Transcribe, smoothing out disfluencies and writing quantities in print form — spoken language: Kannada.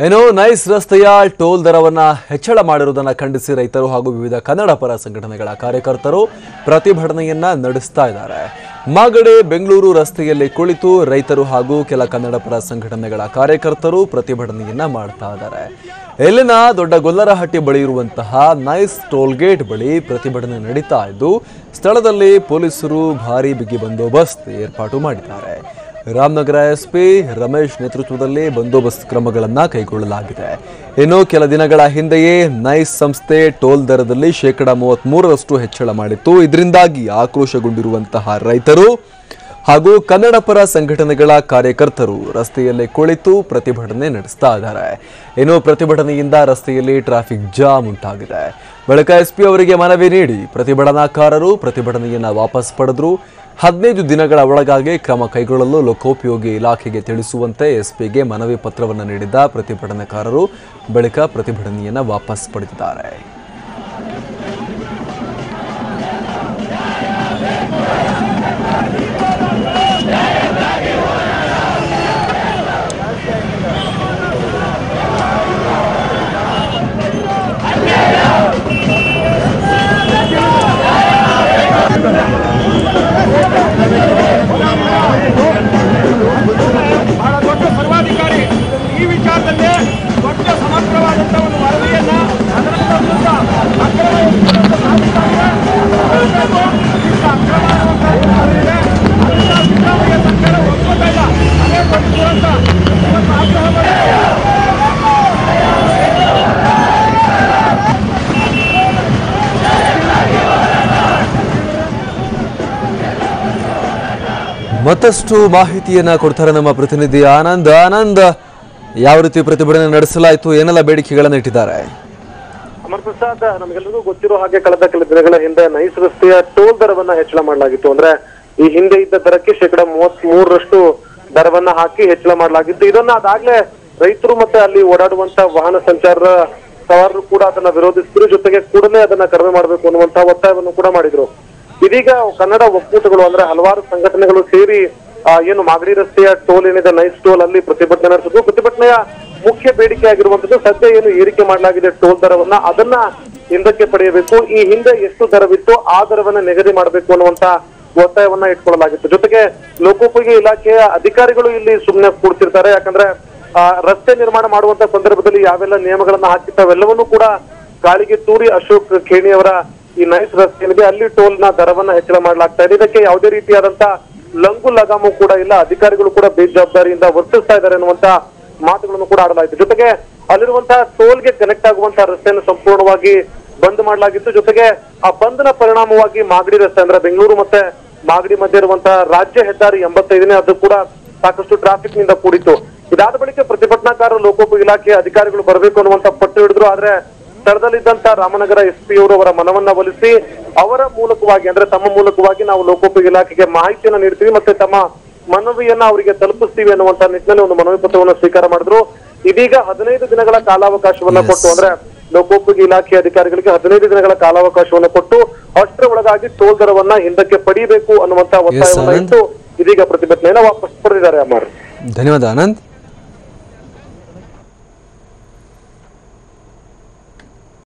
ಏನೋ ನೈಸ್ ರಸ್ತೆಯ ಟೋಲ್ ದರವನ್ನ ಹೆಚ್ಚಳ ಮಾಡಿರುವುದನ್ನು ಖಂಡಿಸಿ ರೈತರು ಹಾಗೂ ವಿವಿಧ ಕನ್ನಡ ಪರ ಸಂಘಟನೆಗಳ ಕಾರ್ಯಕರ್ತರು ಪ್ರತಿಭಟನೆಯನ್ನ ನಡೆಸ್ತಾ ಇದ್ದಾರೆ. ಮಾಗಡಿ ಬೆಂಗಳೂರು ರಸ್ತೆಯಲ್ಲಿ ಕುಳಿತು ರೈತರು ಹಾಗೂ ಕೆಲ ಕನ್ನಡ ಪರ ಸಂಘಟನೆಗಳ ಕಾರ್ಯಕರ್ತರು ಪ್ರತಿಭಟನೆಯನ್ನ ಮಾಡ್ತಾ ಇದ್ದಾರೆ. ಇಲ್ಲಿನ ದೊಡ್ಡ ಗೊಲ್ಲರಹಟ್ಟಿ ಬಳಿ ಇರುವಂತಹ ನೈಸ್ ಟೋಲ್ ಗೇಟ್ ಬಳಿ ಪ್ರತಿಭಟನೆ ನಡೀತಾ ಇದ್ದು ಸ್ಥಳದಲ್ಲಿ ಪೊಲೀಸರು ಭಾರೀ ಬಿಗಿ ಬಂದೋಬಸ್ತ್ ಏರ್ಪಾಟು ಮಾಡಿದ್ದಾರೆ. ರಾಮನಗರ ಎಸ್ಪಿ ರಮೇಶ್ ನೇತೃತ್ವದಲ್ಲಿ ಬಂದೋಬಸ್ತ್ ಕ್ರಮಗಳನ್ನು ಕೈಗೊಳ್ಳಲಾಗಿದೆ. ಇನ್ನು ಕೆಲ ದಿನಗಳ ಹಿಂದೆಯೇ ನೈಸ್ ಸಂಸ್ಥೆ ಟೋಲ್ ದರದಲ್ಲಿ 33% ಹೆಚ್ಚಳ ಮಾಡಿತ್ತು. ಇದರಿಂದಾಗಿ ಆಕ್ರೋಶಗೊಂಡಿರುವಂತಹ ರೈತರು ಹಾಗೂ ಕನ್ನಡ ಪರ ಸಂಘಟನೆಗಳ ಕಾರ್ಯಕರ್ತರು ರಸ್ತೆಯಲ್ಲಿ ಕುಳಿತು ಪ್ರತಿಭಟನೆ ನಡೆಸ್ತಾ ಇದ್ದಾರೆ. ಇನ್ನು ಪ್ರತಿಭಟನೆಯಿಂದ ರಸ್ತೆಯಲ್ಲಿ ಟ್ರಾಫಿಕ್ ಜಾಮ್ ಉಂಟಾಗಿದೆ. ಬಳಿಕ ಎಸ್ಪಿ ಅವರಿಗೆ ಮನವಿ ನೀಡಿ ಪ್ರತಿಭಟನಾಕಾರರು ಪ್ರತಿಭಟನೆಯನ್ನು ವಾಪಸ್ ಪಡೆದರು. 15 ದಿನಗಳ ಒಳಗಾಗಿ ಕ್ರಮ ಕೈಗೊಳ್ಳಲು ಲೋಕೋಪಯೋಗಿ ಇಲಾಖೆಗೆ ತಿಳಿಸುವಂತೆ ಎಸ್ಪಿಗೆ ಮನವಿ ಪತ್ರವನ್ನು ನೀಡಿದ್ದ ಪ್ರತಿಭಟನಾಕಾರರು ಬಳಿಕ ಪ್ರತಿಭಟನೆಯನ್ನು ವಾಪಸ್ ಪಡೆದಿದ್ದಾರೆ. ಮತ್ತಷ್ಟು ಮಾಹಿತಿಯನ್ನ ಕೊಡ್ತಾರೆ ನಮ್ಮ ಪ್ರತಿನಿಧಿ ಆನಂದ್. ಯಾವ ರೀತಿ ಪ್ರತಿಭಟನೆ ನಡೆಸಲಾಯಿತು, ಏನೆಲ್ಲ ಬೇಡಿಕೆಗಳನ್ನು ಇಟ್ಟಿದ್ದಾರೆ? ಅಮರ್ ಪ್ರಸಾದ್, ನಮಗೆಲ್ಲರಿಗೂ ಗೊತ್ತಿರೋ ಹಾಗೆ ಕಳೆದ ಕೆಲ ದಿನಗಳ ಹಿಂದೆ ನೈಸ್ ರಸ್ತೆಯ ಟೋಲ್ ದರವನ್ನ ಹೆಚ್ಚಳ ಮಾಡಲಾಗಿತ್ತು. ಅಂದ್ರೆ ಈ ಹಿಂದೆ ಇದ್ದ ದರಕ್ಕೆ 33% ದರವನ್ನ ಹಾಕಿ ಹೆಚ್ಚಳ ಮಾಡಲಾಗಿತ್ತು. ಇದನ್ನ ಅದಾಗ್ಲೇ ರೈತರು ಮತ್ತೆ ಅಲ್ಲಿ ಓಡಾಡುವಂತ ವಾಹನ ಸವಾರರು ಕೂಡ ಅದನ್ನ ವಿರೋಧಿಸಿದ್ರು. ಜೊತೆಗೆ ಕೂಡಲೇ ಅದನ್ನ ಕಡಿಮೆ ಮಾಡಬೇಕು ಅನ್ನುವಂತ ಒತ್ತಾಯವನ್ನು ಕೂಡ ಮಾಡಿದ್ರು. ಇದೀಗ ಕನ್ನಡ ಒಕ್ಕೂಟಗಳು ಅಂದ್ರೆ ಹಲವಾರು ಸಂಘಟನೆಗಳು ಸೇರಿ ಏನು ಮಾಗಡಿ ರಸ್ತೆಯ ಟೋಲ್ ಏನಿದೆ ನೈಸ್ ಟೋಲ್ ಅಲ್ಲಿ ಪ್ರತಿಭಟನೆ ನಡೆಸಿದ್ರು. ಪ್ರತಿಭಟನೆಯ ಮುಖ್ಯ ಬೇಡಿಕೆ ಆಗಿರುವಂತದ್ದು ಸದ್ಯ ಏನು ಏರಿಕೆ ಮಾಡಲಾಗಿದೆ ಟೋಲ್ ದರವನ್ನ ಅದನ್ನ ಹಿಂದಕ್ಕೆ ಪಡೆಯಬೇಕು. ಈ ಹಿಂದೆ ಎಷ್ಟು ದರವಿತ್ತು ಆ ದರವನ್ನ ನಿಗದಿ ಮಾಡಬೇಕು ಅನ್ನುವಂತ ಒತ್ತಾಯವನ್ನ ಇಟ್ಕೊಳ್ಳಲಾಗಿತ್ತು. ಜೊತೆಗೆ ಲೋಕೋಪಯೋಗಿ ಇಲಾಖೆಯ ಅಧಿಕಾರಿಗಳು ಇಲ್ಲಿ ಸುಮ್ಮನೆ ಕೂಡ್ತಿರ್ತಾರೆ. ಯಾಕಂದ್ರೆ ರಸ್ತೆ ನಿರ್ಮಾಣ ಮಾಡುವಂತ ಸಂದರ್ಭದಲ್ಲಿ ಯಾವೆಲ್ಲ ನಿಯಮಗಳನ್ನ ಹಾಕಿರ್ತಾವೆಲ್ಲವನ್ನೂ ಕೂಡ ಗಾಳಿಗೆ ತೂರಿ ಅಶೋಕ್ ಖೇಣಿ ಅವರ ಈ ನೈಸ್ ರಸ್ತೆ ಏನಿದೆ ಅಲ್ಲಿ ಟೋಲ್ ನ ದರವನ್ನ ಹೆಚ್ಚಳ ಮಾಡಲಾಗ್ತಾ ಇದೆ. ಇದಕ್ಕೆ ಯಾವುದೇ ರೀತಿಯಾದಂತ ಲಂಗು ಲಗಾಮು ಕೂಡ ಇಲ್ಲ. ಅಧಿಕಾರಿಗಳು ಕೂಡ ಬೇಜವಾಬ್ದಾರಿಯಿಂದ ವರ್ತಿಸ್ತಾ ಇದ್ದಾರೆ ಅನ್ನುವಂತ ಮಾತುಗಳನ್ನು ಕೂಡ ಆಡಲಾಯಿತು. ಜೊತೆಗೆ ಅಲ್ಲಿರುವಂತಹ ಟೋಲ್ಗೆ ಕನೆಕ್ಟ್ ಆಗುವಂತಹ ರಸ್ತೆಯನ್ನು ಸಂಪೂರ್ಣವಾಗಿ ಬಂದ್ ಮಾಡಲಾಗಿತ್ತು. ಜೊತೆಗೆ ಆ ಬಂದ್ನ ಪರಿಣಾಮವಾಗಿ ಮಾಗಡಿ ರಸ್ತೆ ಅಂದ್ರೆ ಬೆಂಗಳೂರು ಮತ್ತೆ ಮಾಗಡಿ ಮಧ್ಯೆ ಇರುವಂತಹ ರಾಜ್ಯ ಹೆದ್ದಾರಿ 85ನೇ ಅದು ಕೂಡ ಸಾಕಷ್ಟು ಟ್ರಾಫಿಕ್ ನಿಂದ ಕೂಡಿತ್ತು. ಇದಾದ ಬಳಿಕ ಪ್ರತಿಭಟನಾಕಾರರು ಲೋಕೋಪಯೋಗಿ ಇಲಾಖೆಯ ಅಧಿಕಾರಿಗಳು ಬರಬೇಕು ಅನ್ನುವಂತ ಪಟ್ಟು ಹಿಡಿದ್ರು. ಆದ್ರೆ ಸ್ಥಳದಲ್ಲಿದ್ದಂತ ರಾಮನಗರ ಎಸ್ಪಿ ಅವರು ಅವರ ಮನವನ್ನ ಒಲಿಸಿ ಅವರ ಮೂಲಕವಾಗಿ ಅಂದ್ರೆ ತಮ್ಮ ಮೂಲಕವಾಗಿ ನಾವು ಲೋಕೋಪಯೋಗಿ ಇಲಾಖೆಗೆ ಮಾಹಿತಿಯನ್ನ ನೀಡ್ತೀವಿ ಮತ್ತೆ ತಮ್ಮ ಮನವಿಯನ್ನ ಅವರಿಗೆ ತಲುಪಿಸ್ತೀವಿ ಅನ್ನುವಂತ ನಿಟ್ಟಿನಲ್ಲಿ ಒಂದು ಮನವಿ ಪತ್ರವನ್ನು ಸ್ವೀಕಾರ ಮಾಡಿದ್ರು. ಇದೀಗ 15 ದಿನಗಳ ಕಾಲಾವಕಾಶವನ್ನ ಕೊಟ್ಟು ಅಂದ್ರೆ ಲೋಕೋಪಯೋಗಿ ಇಲಾಖೆ ಅಧಿಕಾರಿಗಳಿಗೆ 15 ದಿನಗಳ ಕಾಲಾವಕಾಶವನ್ನು ಕೊಟ್ಟು ಅಷ್ಟರ ಒಳಗಾಗಿ ಟೋಲ್ ದರವನ್ನ ಹಿಂದಕ್ಕೆ ಪಡೆಯಬೇಕು ಅನ್ನುವಂತ ಒತ್ತಾಯವನ್ನ ಇಟ್ಟು ಇದೀಗ ಪ್ರತಿಭಟನೆಯನ್ನ ವಾಪಸ್ ಪಡೆದಿದ್ದಾರೆ. ಅಮರ್, ಧನ್ಯವಾದ ಆನಂದ್.